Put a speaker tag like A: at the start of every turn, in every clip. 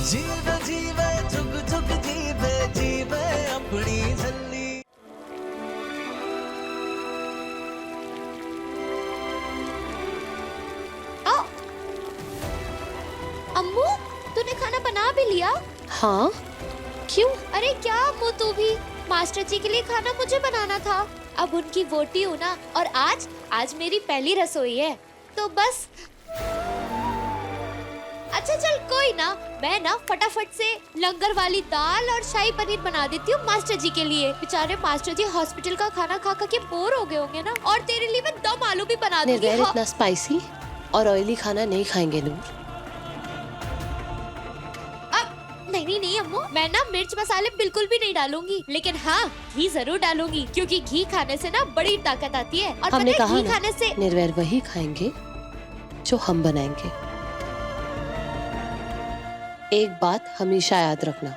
A: जीवे जीवे झुक झुक जीवे जीवे अपनी झल्ली।
B: अम्मू, तूने खाना बना भी लिया?
C: हाँ, क्यों?
B: अरे क्या अम्मू, तू भी मास्टर जी के लिए खाना मुझे बनाना था। अब उनकी वोटी हूँ ना, और आज मेरी पहली रसोई है, तो बस। अच्छा चल कोई ना, मैं ना फटाफट से लंगर वाली दाल और शाही पनीर बना देती हूँ मास्टर जी के लिए। बेचारे मास्टर जी हॉस्पिटल का खाना खा खा के बोर हो गए होंगे ना। और तेरे लिए मैं दम आलू भी बना दूंगी।
C: निर्वैर इतना स्पाइसी और ऑयली खाना नहीं खाएंगे नूर।
B: नहीं अम्मू, मैं ना मिर्च मसाले बिल्कुल भी नहीं डालूंगी, लेकिन हाँ घी जरूर डालूंगी, क्योंकि घी खाने से ना बड़ी ताकत आती है। और
C: हमने कहा
B: घी
C: ना,
B: खाने से
C: निर्वैर वही खाएंगे जो हम बनाएंगे। एक बात हमेशा याद रखना,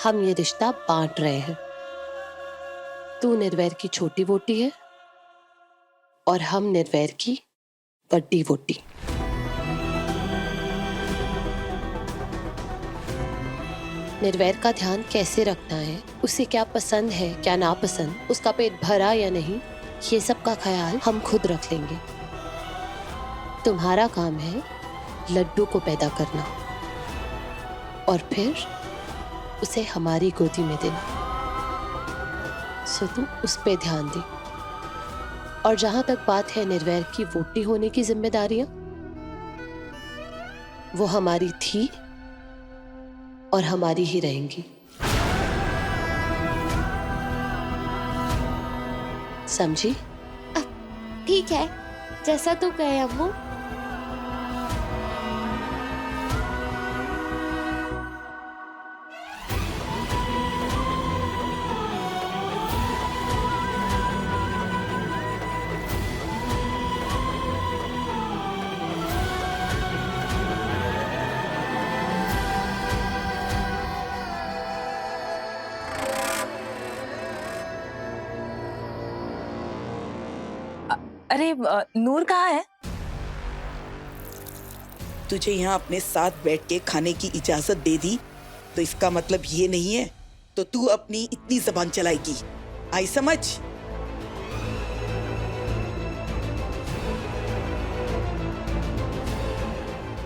C: हम ये रिश्ता बांट रहे हैं। तू निर्वैर की छोटी वोटी है और हम निर्वैर की बड़ी वोटी। निर्वैर का ध्यान कैसे रखना है, उसे क्या पसंद है क्या नापसंद, उसका पेट भरा या नहीं, ये सब का ख्याल हम खुद रख लेंगे। तुम्हारा काम है लड्डू को पैदा करना और फिर उसे हमारी गोदी में देना। सो तुम उस पे ध्यान दे। और जहां तक बात है निर्वैर की वोटी होने की जिम्मेदारियां, वो हमारी थी और हमारी ही रहेंगी। समझी?
B: ठीक है, जैसा तू कहे अम्मू।
D: अरे नूर कहाँ है?
E: तुझे यहाँ अपने साथ बैठ के खाने की इजाजत दे दी तो इसका मतलब ये नहीं है तो तू अपनी इतनी जबान चलाएगी। आई समझ?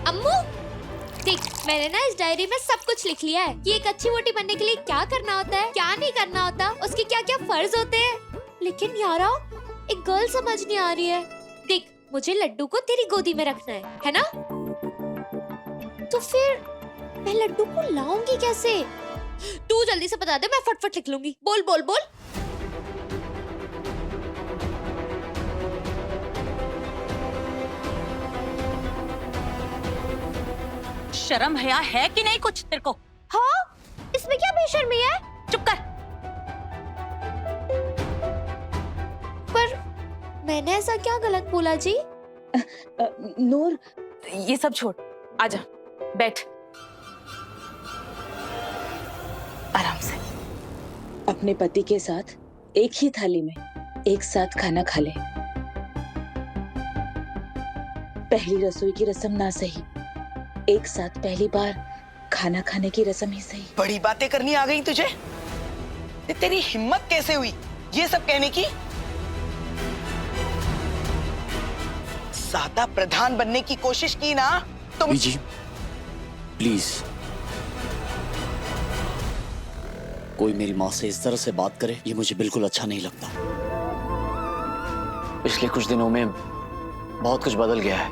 B: अम्मू देख, मैंने ना इस डायरी में सब कुछ लिख लिया है कि एक अच्छी वोटी बनने के लिए क्या करना होता है, क्या नहीं करना होता, उसके क्या क्या फर्ज होते हैं। लेकिन यारा, एक गर्ल समझ नहीं आ रही है। देख, मुझे लड्डू को तेरी गोदी में रखना है ना? तो फिर मैं लड्डू को लाऊंगी कैसे? तू जल्दी से बता दे, मैं फटफट लिख लूंगी। बोल बोल बोल।
D: शर्म हया है कि नहीं कुछ तेरे को?
B: हाँ, इसमें क्या बेशर्मी है?
D: चुप कर।
B: पर मैंने ऐसा क्या गलत बोला जी?
D: नूर, ये सब छोड़, आजा बैठ आराम से।
F: अपने पति के साथ एक ही थाली में एक साथ खाना खा ले। पहली रसोई की रस्म ना सही, एक साथ पहली बार खाना खाने की रस्म ही सही।
E: बड़ी बातें करनी आ गई तुझे? तेरी हिम्मत कैसे हुई ये सब कहने की? सादा प्रधान बनने की कोशिश की ना तुम।
G: जी प्लीज, कोई मेरी माँ से इस तरह से बात करे ये मुझे बिल्कुल अच्छा नहीं लगता। पिछले कुछ दिनों में बहुत कुछ बदल गया है।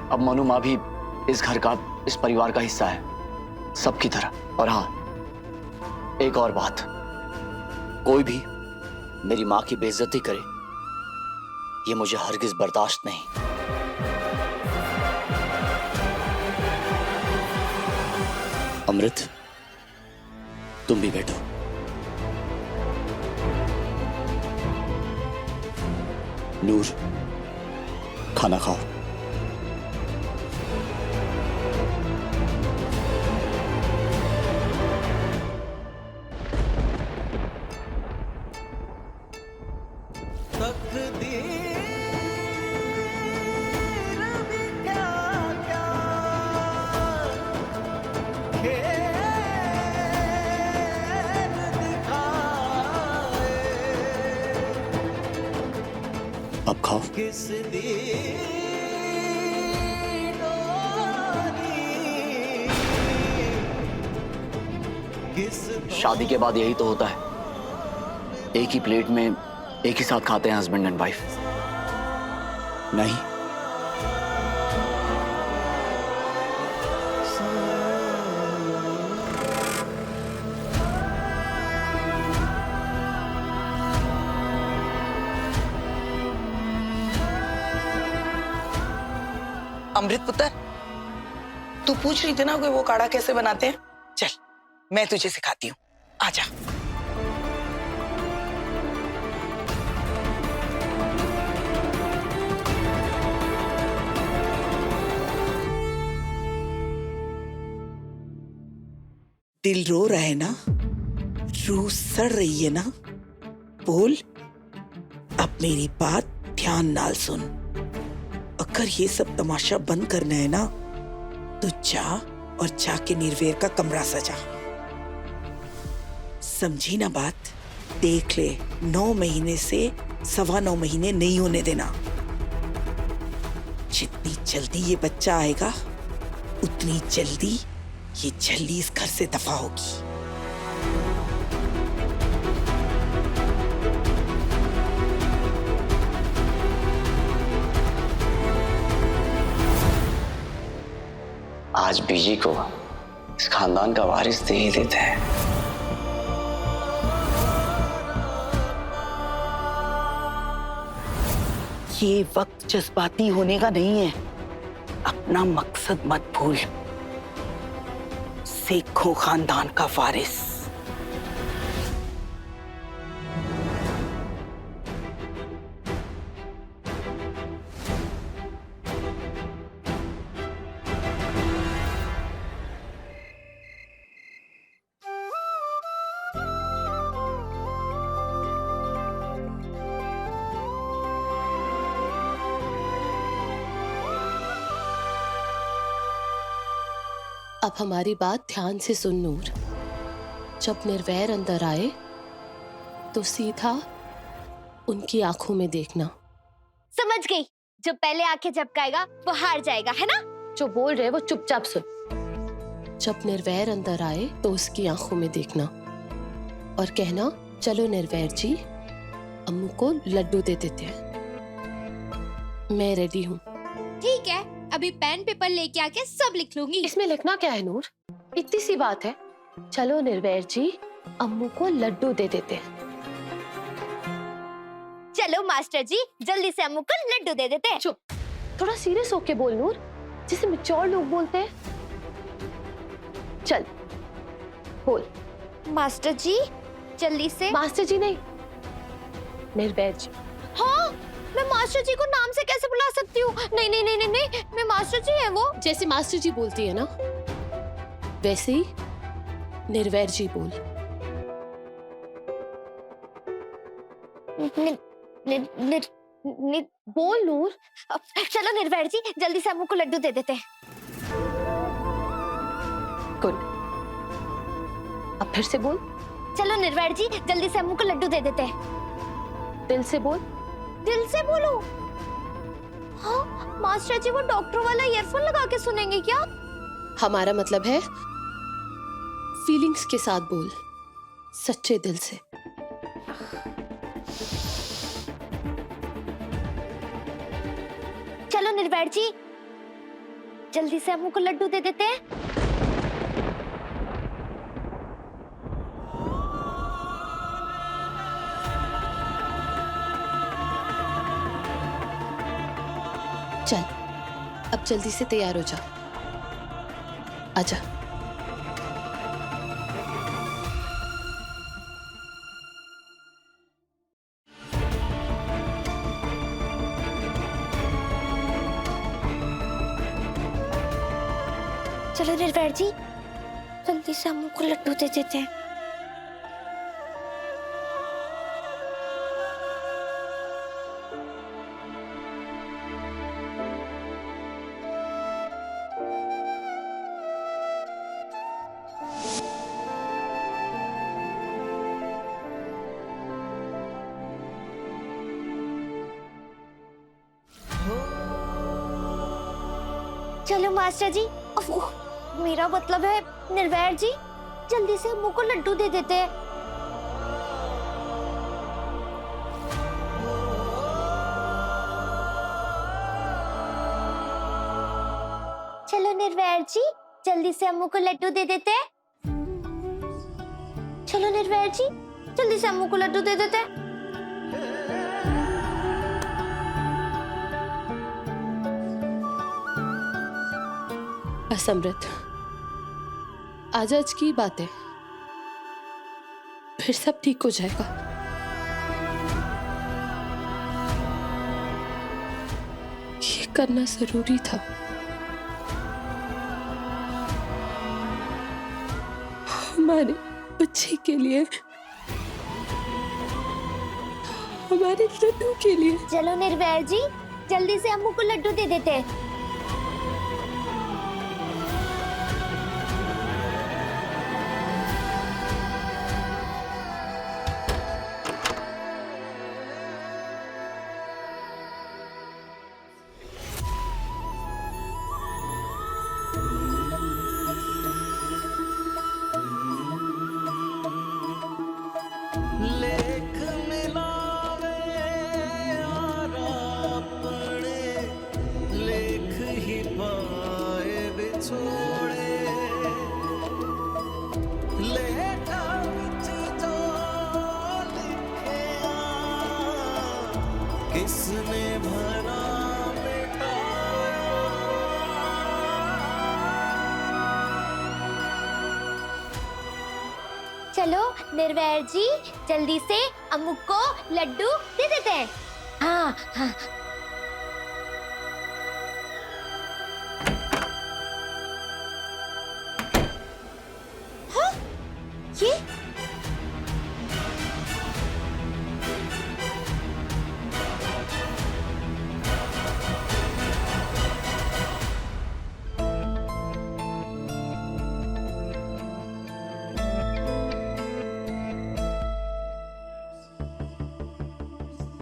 G: अब मनु माँ भी इस घर का, इस परिवार का हिस्सा है, सबकी तरह। और हाँ, एक और बात, कोई भी मेरी माँ की बेइज्जती करे ये मुझे हरगिज बर्दाश्त नहीं। अमृत, तुम भी बैठो। नूर, खाना खाओ।
A: किस दी डोरी, किस
G: शादी के बाद यही तो होता है, एक ही प्लेट में एक ही साथ खाते हैं हस्बैंड एंड वाइफ। नहीं,
E: अमृत पुत्र, तू पूछ रही थी ना कि वो काढ़ा कैसे बनाते हैं? चल, मैं तुझे सिखाती हूँ, आजा। दिल रो रहा है ना, रूह सड़ रही है ना, बोल। अब मेरी बात ध्यान नाल सुन। अगर ये सब तमाशा बंद करना है ना, तो जा और जाके निर्वेर का कमरा सजा। समझी ना बात? देख ले, 9 महीने से 9.25 महीने नहीं होने देना। जितनी जल्दी ये बच्चा आएगा, उतनी जल्दी ये झल्ली इस घर से दफा होगी।
G: आज बीजी को इस खानदान का वारिस दे ही देते हैं।
E: ये वक्त जज्बाती होने का नहीं है। अपना मकसद मत भूल। सेखों खानदान का वारिस।
C: अब हमारी बात ध्यान से सुन नूर। जब निर्वैर अंदर आए तो सीधा उनकी आंखों में देखना।
B: समझ गई, जो पहले आंखें झपकाएगा वो हार जाएगा, है ना?
C: जो बोल रहे वो चुपचाप सुन। जब निर्वैर अंदर आए तो उसकी आंखों में देखना और कहना, चलो निर्वैर जी, अम्मू को लड्डू दे देते हैं, मैं रेडी हूँ।
B: ठीक है, अभी पेन पेपर लेके आके सब लिख लूंगी।
C: इसमें लिखना क्या है नूर? इतनी सी बात है, चलो निर्वैर जी, अम्मू को लड्डू दे देते हैं।
B: चलो मास्टर जी, जल्दी से अम्मू को लड्डू दे देते हैं।
C: चुप, थोड़ा सीरियस होके बोल नूर, जिसे मैच्योर लोग बोलते हैं। चल बोल।
B: मास्टर जी, जल्दी से।
C: मास्टर जी नहीं, निर्वैर जी।
B: हाँ, मैं मास्टर जी को नाम से कैसे बुला सकती हूँ? नहीं नहीं नहीं नहीं नहीं, मैं मास्टर जी है वो।
C: जैसे मास्टर जी बोलती है ना, वैसे ही निर्वैर जी बोल। बोल नूर।
B: चलो निर्वैर जी, जल्दी से अम्मू को लड्डू दे देते हैं।
C: गुड, अब फिर से बोल।
B: चलो निर्वैर जी, जल्दी से अम्मू को लड्डू दे देते हैं।
C: दिल से बोल।
B: दिल से बोलो। हाँ, मास्टर जी वो डॉक्टर वाला ईयरफोन लगा के सुनेंगे क्या?
C: हमारा मतलब है फीलिंग्स के साथ बोल, सच्चे दिल से।
B: चलो निर्वैर जी, जल्दी से अम्मू को लड्डू दे देते हैं।
C: चल, अब जल्दी से तैयार हो जा, आजा।
B: चलो निर्वैर जी, जल्दी से अम्मू को लड्डू दे देते हैं। चलो मास्टर जी, उफ, मेरा मतलब है निर्वैर जी, जल्दी से अम्मू को लड्डू दे देते हैं। चलो निर्वैर जी, जल्दी से अम्मू को लड्डू दे देते हैं। चलो निर्वैर जी, जल्दी से अम्मू को लड्डू दे देते हैं।
C: असमृत, आज आज की बात है, फिर सब ठीक हो जाएगा। ये करना जरूरी था। हमारे बच्चे के लिए, हमारे लड्डू के लिए।
B: चलो निर्वैर जी, जल्दी से अम्मू को लड्डू दे देते हैं।
A: लेख मिलावे यारा अपने, लेख ही पाए बिछोड़े, लेखा विच जो लिखिया किसने भरा मिटाया।
B: चलो निर्वैर जी, जल्दी से अम्मू को लड्डू दे देते हैं। हाँ हाँ। हाँ? ये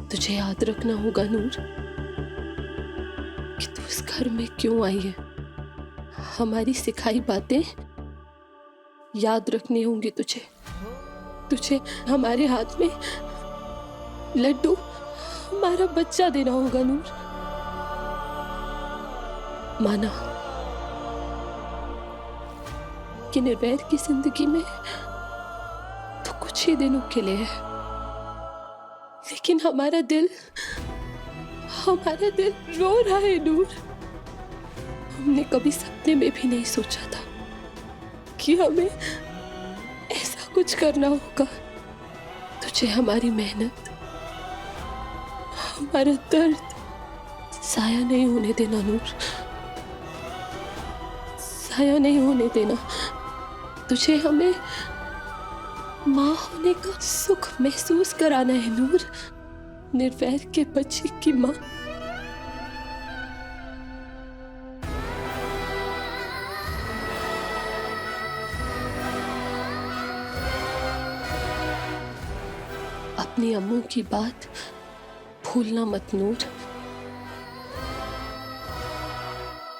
C: तुझे याद रखना होगा नूर कि तू इस घर में क्यों आई है। हमारी सिखाई बातें याद रखनी होंगी तुझे। तुझे हमारे हाथ में लड्डू, हमारा बच्चा देना होगा नूर। माना कि निर्वैर की जिंदगी में तो कुछ ही दिनों के लिए है, लेकिन हमारा दिल रो रहा है नूर। हमने कभी सपने में भी नहीं सोचा था कि हमें ऐसा कुछ करना होगा। तुझे हमारी मेहनत, हमारा दर्द साया नहीं होने देना नूर, साया नहीं होने देना। तुझे हमें माँ होने का सुख महसूस कराना है नूर, निर्वैर के बच्चे की माँ। अपनी अम्मू की बात भूलना मत नूर।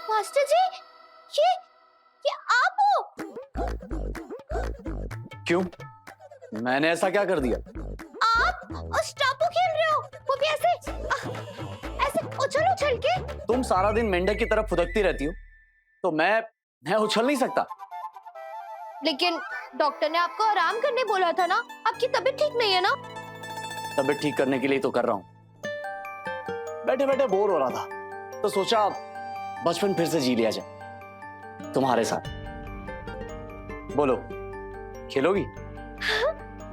B: मास्टर जी, ये आप हो?
G: क्यों? मैंने ऐसा क्या कर दिया?
B: आप उस टापू खेल रहे हो, वो भी ऐसे उछल उछल के।
G: तुम सारा दिन मेंढक की तरफ फुदकती रहती हो, तो मैं उछल नहीं सकता।
B: लेकिन डॉक्टर ने आपको आराम करने बोला था ना, आपकी तबीयत ठीक नहीं है ना?
G: तबीयत ठीक करने के लिए तो कर रहा हूं। बैठे बैठे बोर हो रहा था, तो सोचा बचपन फिर से जी लिया जाए तुम्हारे साथ। बोलो, खेलोगी?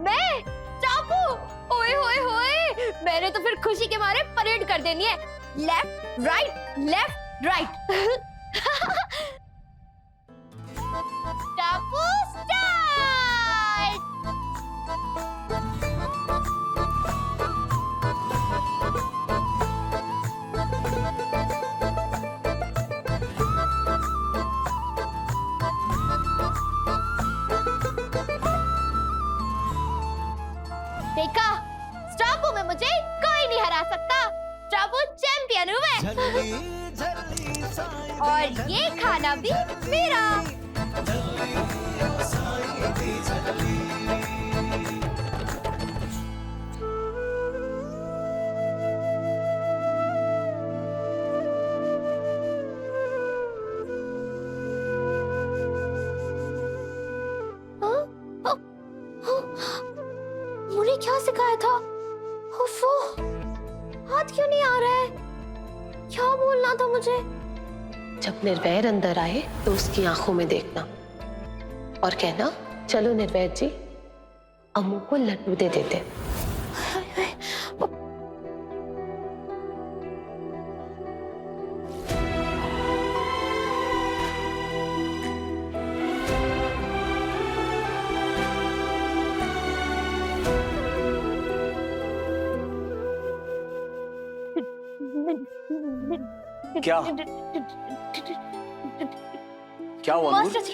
B: मैं टापू? ओए होए होए, मैंने तो फिर खुशी के मारे परेड कर देनी है। Left right right. टापू स्टार्ट। देखा, स्टापू में मुझे कोई नहीं हरा सकता। स्टापू चैंपियन हूँ मैं।
A: झल्ली झल्ली
B: और ये खाना भी मेरा। मुझे क्या सिखाया था? उफ़ो, हाथ क्यों नहीं आ रहा है? क्या बोलना था मुझे?
C: जब निर्वैर अंदर आए तो उसकी आंखों में देखना और कहना, चलो निर्वैर जी, अम्मू को लड्डू दे देते।
G: क्या क्या हुआ नूर?
B: मास्टर जी,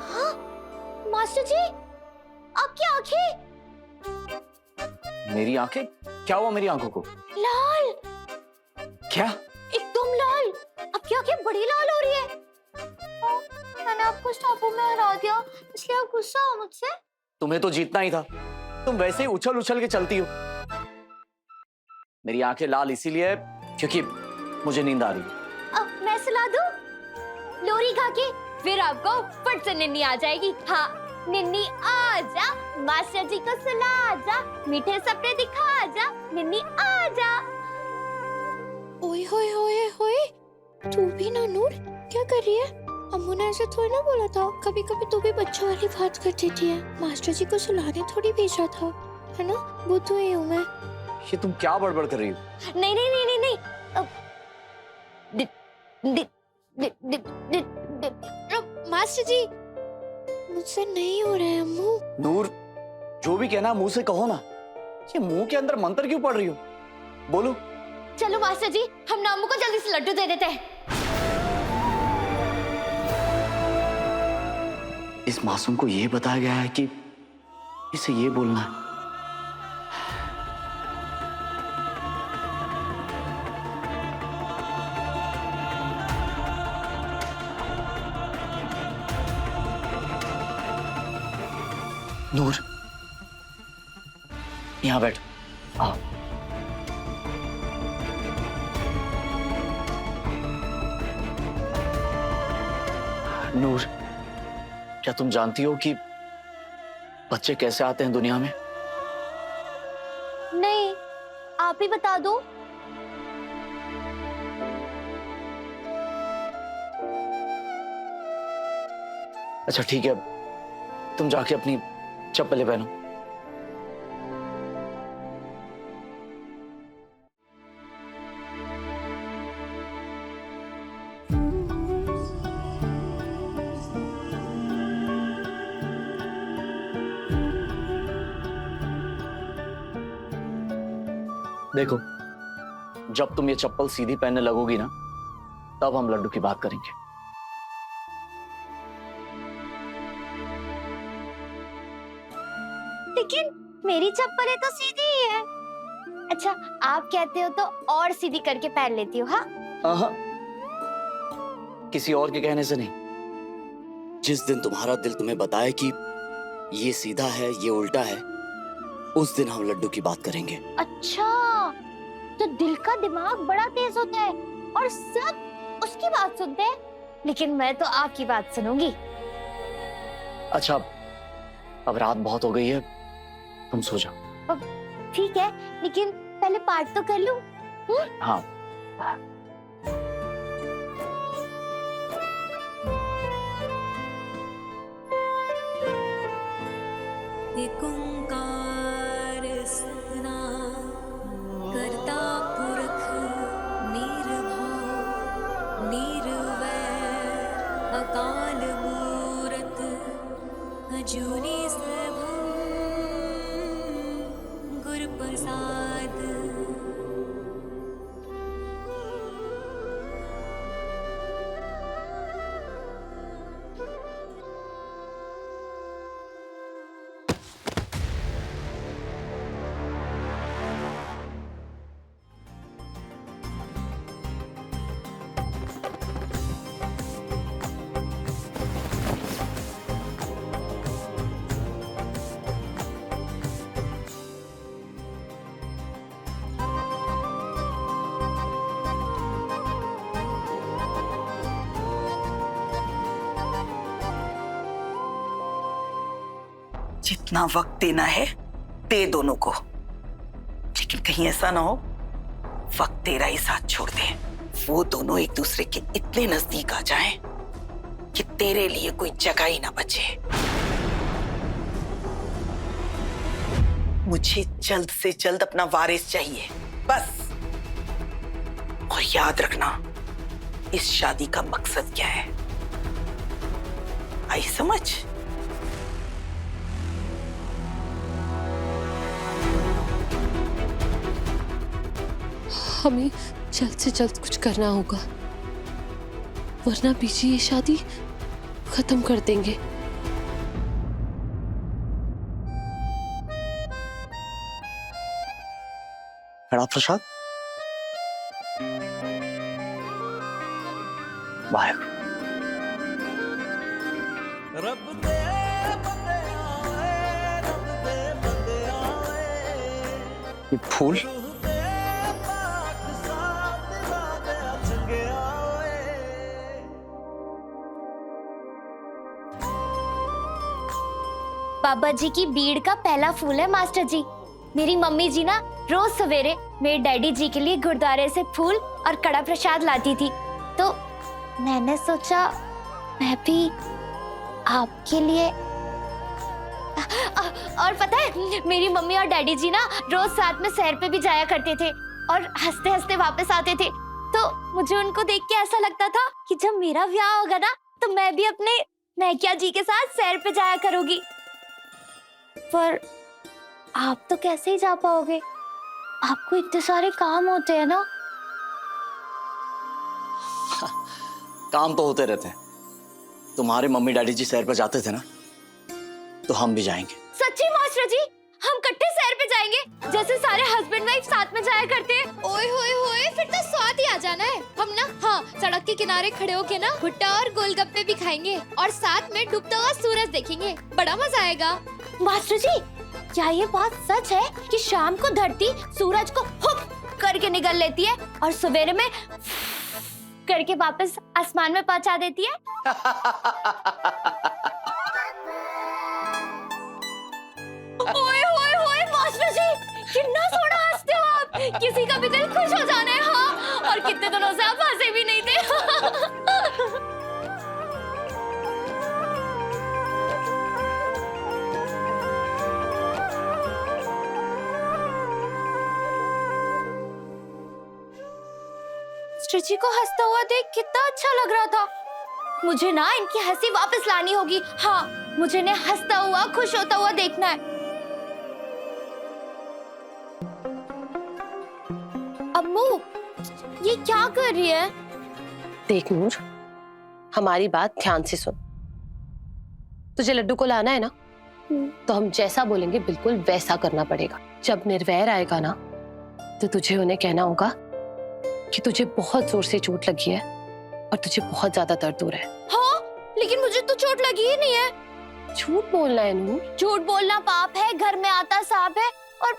B: हाँ, मास्टर जी, आपकी आंखें
G: मेरी आंखें? क्या हुआ मेरी आंखों को?
B: लाल,
G: क्या?
B: एकदम लाल। आपकी आंखें बड़ी लाल हो रही है। हाँ, मैंने आपको स्टापू में हरा दिया, इसलिए आप गुस्सा हो मुझसे?
G: तुम्हें तो जीतना ही था। तुम वैसे ही उछल उछल के चलती हो। मेरी आंखें लाल इसीलिए है क्योंकि मुझे नींद आ रही है।
B: अब मैं सुला दूं? लोरी गा के फिर आपको फट से निन्नी आ जाएगी। हाँ, निन्नी आजा, मास्टर जी को सुला जा, मीठे सपने दिखा जा, निन्नी आजा। ओए होए होए होए, तू भी ना नूर, क्या कर रही है? अम्मू ने ऐसे थोड़ी ना बोला था। कभी कभी तू भी बच्चों वाली बात कर देती है। मास्टर जी को सुलाने थोड़ी भेजा था, है ना? वो तो ये हूँ मैं।
G: ये तुम क्या बड़बड़ कर रही हो?
B: नहीं नहीं नहीं नहीं नहीं, मास्टर जी, मुझसे नहीं हो रहा है अम्मू।
G: नूर, जो भी कहना मुंह से कहो ना। ये मुंह के अंदर मंत्र क्यों पढ़ रही हो? बोलो।
B: चलो मास्टर जी, हम नामू को जल्दी से लड्डू दे देते हैं।
G: इस मासूम को ये बताया गया है कि इसे ये बोलना है। नूर, यहां बैठ। आओ। नूर, क्या तुम जानती हो कि बच्चे कैसे आते हैं दुनिया में?
B: नहीं, आप ही बता दो।
G: अच्छा ठीक है, तुम जाके अपनी चप्पलें पहनो। देखो, जब तुम ये चप्पल सीधी पहनने लगोगी ना, तब हम लड्डू की बात करेंगे।
B: लेकिन मेरी चप्पलें तो सीधी ही है। अच्छा, आप कहते हो तो और सीधी करके पहन लेती हूँ। हाँ,
G: आहा, किसी और के कहने से नहीं। जिस दिन तुम्हारा दिल तुम्हें बताए कि ये सीधा है, ये उल्टा है, उस दिन हम लड्डू की बात करेंगे।
B: अच्छा, तो दिल का दिमाग बड़ा तेज होता है और सब उसकी बात सुनते हैं, लेकिन मैं तो आपकी बात सुनूंगी।
G: अच्छा, अब रात बहुत हो गई है, तुम सो जाओ।
B: ठीक है, लेकिन पहले पाठ तो कर लूं।
G: हाँ।
H: एक ओंकार सतनाम करता पुरख निर्भव निर्वैर अकाल मूरत अजूनी सैभम गुर प्रसाद।
E: जितना वक्त देना है दे दोनों को, लेकिन कहीं ऐसा ना हो वक्त तेरा ही साथ छोड़ दे। वो दोनों एक दूसरे के इतने नजदीक आ जाएं कि तेरे लिए कोई जगह ही ना बचे। मुझे जल्द से जल्द अपना वारिस चाहिए, बस। और याद रखना इस शादी का मकसद क्या है, आई समझ?
C: हमें जल्द से जल्द कुछ करना होगा, वरना बीजी ये शादी खत्म कर देंगे।
G: कड़ा प्रसाद बाहर।
A: रब दे बंदे आए, रब दे बंदे आए,
G: ये फूल
A: रूह दे पाक साथ दिवाने चंगे आए।
B: बाबा जी की बीड़ का पहला फूल है मास्टर जी। मेरी मम्मी जी ना रोज सवेरे मेरे डैडी जी के लिए गुरुद्वारे से फूल और कड़ा प्रसाद लाती थी, तो मैंने सोचा मैं भी आपके लिए। और पता है मेरी मम्मी और डैडी जी ना रोज साथ में सैर पे भी जाया करते थे और हंसते हंसते वापस आते थे। तो मुझे उनको देख के ऐसा लगता था कि जब मेरा ब्याह होगा ना तो मैं भी अपने मैकिया जी के साथ सैर पे जाया करूंगी। पर आप तो कैसे ही जा पाओगे, आपको इतने सारे काम होते हैं ना।
G: काम तो होते रहते हैं। तुम्हारे मम्मी डैडी जी सैर पर जाते थे ना, तो हम भी जाएंगे।
B: सच्ची मास्टर जी, हम इकट्ठे सैर पे जाएंगे जैसे सारे हस्बैंड वाइफ साथ में जाया करते हैं। ओए होए होए, फिर तो स्वाद ही आ जाना है। हम ना हाँ सड़क के किनारे खड़े होके ना भुट्टा और गोलगप्पे भी खाएंगे और साथ में डूबता हुआ सूरज देखेंगे, बड़ा मजा आएगा। मास्टर जी, क्या ये बात सच है कि शाम को धरती सूरज को हुप करके निगल लेती है और सवेरे में करके वापस आसमान में पहुंचा देती है? ओए होए होए मास्टर जी, कितना सोना हंसते हो आप। किसी का भी दिल खुश हो जाना है। हाँ, और कितने दिनों से आप हंसे भी नहीं थे। मास्टर जी को हंसता हुआ देख कितना अच्छा लग रहा था। मुझे ना इनकी हंसी वापस लानी होगी। हाँ, मुझे इन्हें हंसता हुआ खुश होता हुआ देखना है। अम्मू, ये क्या कर रही है?
C: देख नूर, हमारी बात ध्यान से सुन। तुझे लड्डू को लाना है ना, तो हम जैसा बोलेंगे बिल्कुल वैसा करना पड़ेगा। जब निर्वैर आएगा ना, तो तुझे उन्हें कहना होगा कि तुझे बहुत जोर से चोट लगी है और तुझे बहुत ज्यादा दर्द हो रहा है। हाँ, लेकिन मुझे तो चोट लगी ही नहीं है। झूठ बोलना है नूर। झूठ बोलना पाप है, घर में आता सांप है। और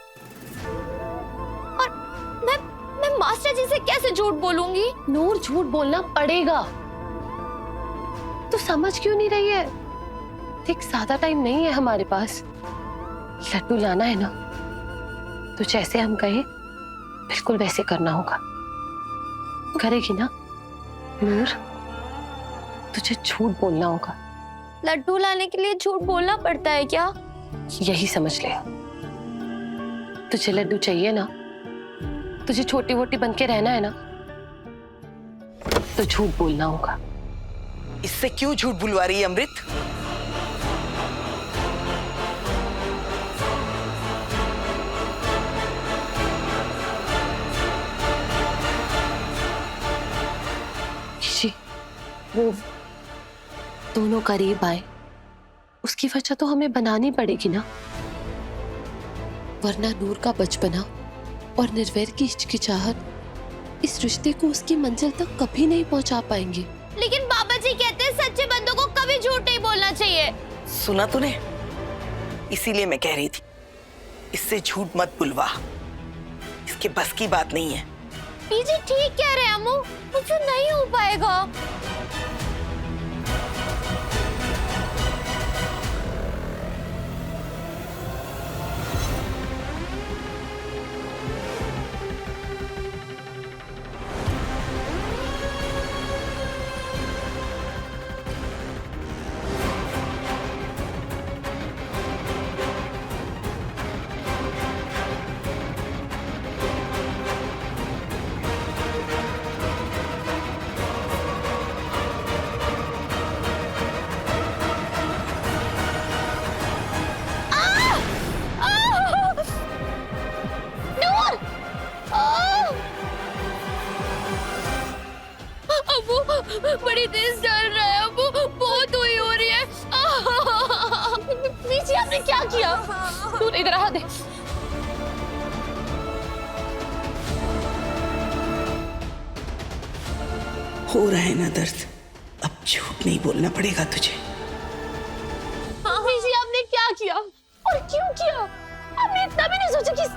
C: मैं मास्टर जी से कैसे झूठ बोलूंगी? नूर, झूठ बोलना पड़ेगा। तू समझ क्यों नहीं रही है? देख, ज्यादा टाइम नहीं है हमारे पास। लड्डू लाना है ना, तो जैसे हम कहें बिल्कुल वैसे करना होगा। करेगी ना नूर? तुझे झूठ बोलना होगा। लड्डू लाने के लिए झूठ बोलना पड़ता है क्या? यही समझ ले। तुझे लड्डू चाहिए ना, तुझे छोटी वोटी बन के रहना है ना, तो झूठ बोलना होगा।
E: इससे क्यों झूठ बुलवा रही है अमृत?
C: वो दोनों करीब आए, उसकी वजह तो हमें बनानी पड़ेगी ना, वरना नूर का बचपना और निर्वैर की हिचकिचाहट इस रिश्ते को उसकी मंजिल तक कभी नहीं पहुंचा पाएंगे।
B: लेकिन बाबा जी कहते हैं सच्चे बंदों को कभी झूठ नहीं बोलना चाहिए।
E: सुना तूने? इसीलिए मैं कह रही थी, इससे झूठ मत बुलवा, इसके बस की बात नहीं है।
B: पीजी ठीक कह रहे हैं अम्मू, मुझे नहीं हो पाएगा। बड़ी तेज चल रहा है, वो बहुत हुई हो रही है। मीची आपने क्या किया? तू इधर आ दे।
E: हो रहा है ना दर्द, अब झूठ नहीं बोलना पड़ेगा तुझे।
B: मीची आपने क्या किया और क्यों किया? आपने इतना भी नहीं सोचा कि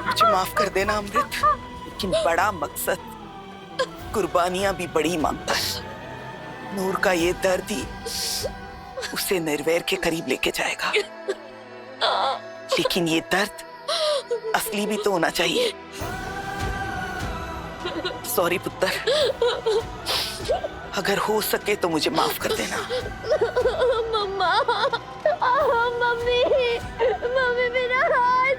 E: मुझे माफ कर देना अमृत, लेकिन बड़ा मकसद कुर्बानियां भी बड़ी मांगता है। नूर का ये दर्द ही उसे निर्वैर के करीब लेके जाएगा, लेकिन ये दर्द असली भी तो होना चाहिए। सॉरी पुत्र, अगर हो सके तो मुझे माफ कर देना।
B: मम्मा, मम्मी, मम्मी मेरा हाथ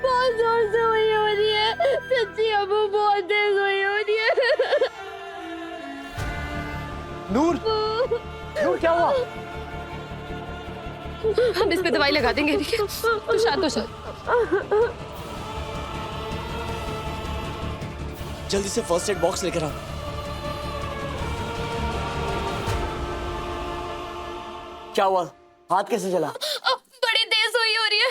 B: बहुत जोर से हुई हो रही है। सच्ची अबू बहुत तेज हुई हो रही है।
G: नूर, नूर क्या हुआ?
B: हम इस पे दवाई लगा देंगे, ठीक है? तो शांत हो जा।
A: जल्दी से फर्स्ट एड बॉक्स लेकर आओ।
G: क्या हुआ? हाथ कैसे जला?
B: बड़ी तेज हुई हो रही है।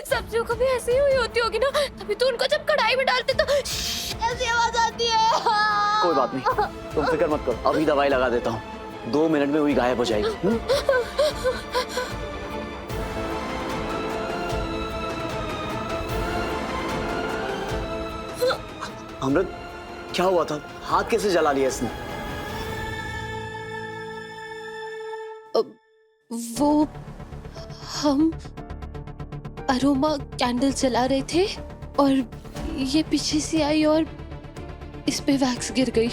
B: सब्जियों को भी ऐसी ही हुई होती होगी ना, तभी तो उनको जब कढ़ाई में डालते तो ऐसी आवाज आती है।
G: कोई बात नहीं, तुम फिक्र मत करो, अभी दवाई लगा देता हूँ। 2 मिनट में हुई गायब हो जाएगी। अमृत, क्या हुआ था? हाथ कैसे जला लिया इसने?
C: वो हम अरोमा कैंडल जला रहे थे और ये पीछे से आई और इस पे वैक्स गिर गई।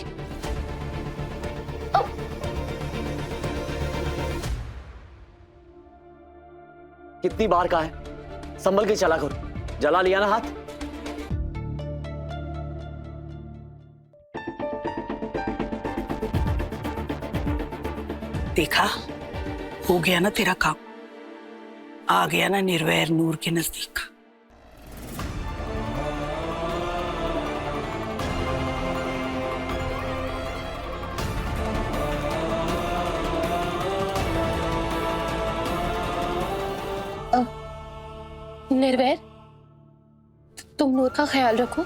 G: कितनी बार का है, संभल के चला करो। जला लिया ना हाथ।
E: देखा, हो गया ना तेरा काम, आ गया ना निर्वैर नूर के नजदीक।
C: निर्वैर, तुम नूर का ख्याल रखो,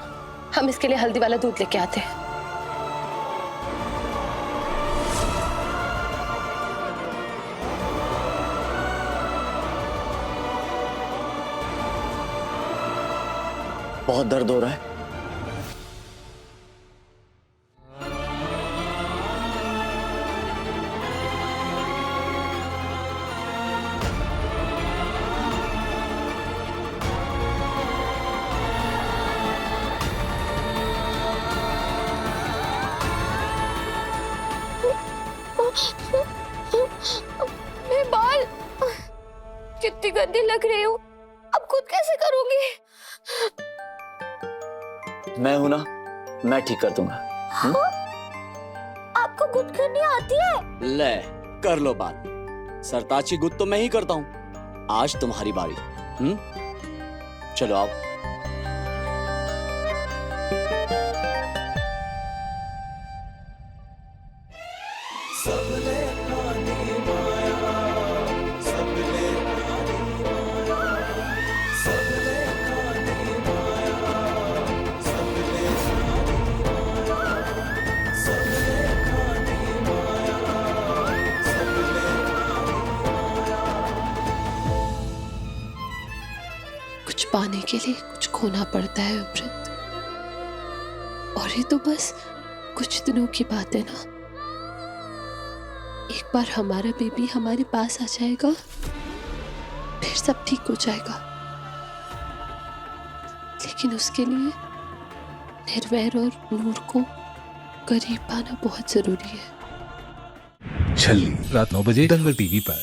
C: हम इसके लिए हल्दी वाला दूध लेके आते हैं।
G: बहुत दर्द हो रहा है।
B: मेरे बाल कितनी गंदी लग रही हूँ, अब खुद कैसे करूंगी?
G: मैं हूं ना, मैं ठीक कर दूंगा।
B: आपको गुद करनी आती है?
A: ले कर लो बात। सरताज की गुद तो मैं ही करता हूँ, आज तुम्हारी बारी। चलो आओ।
C: कुछ पाने के लिए कुछ खोना पड़ता है अमृत, और ये तो बस कुछ दिनों की बात है ना। एक बार हमारा बेबी हमारे पास आ जाएगा, फिर सब ठीक हो जाएगा। लेकिन उसके लिए निर्वैर और नूर को करीब पाना बहुत जरूरी है।
I: छल्ली रात 9 बजे दंगल टीवी पर।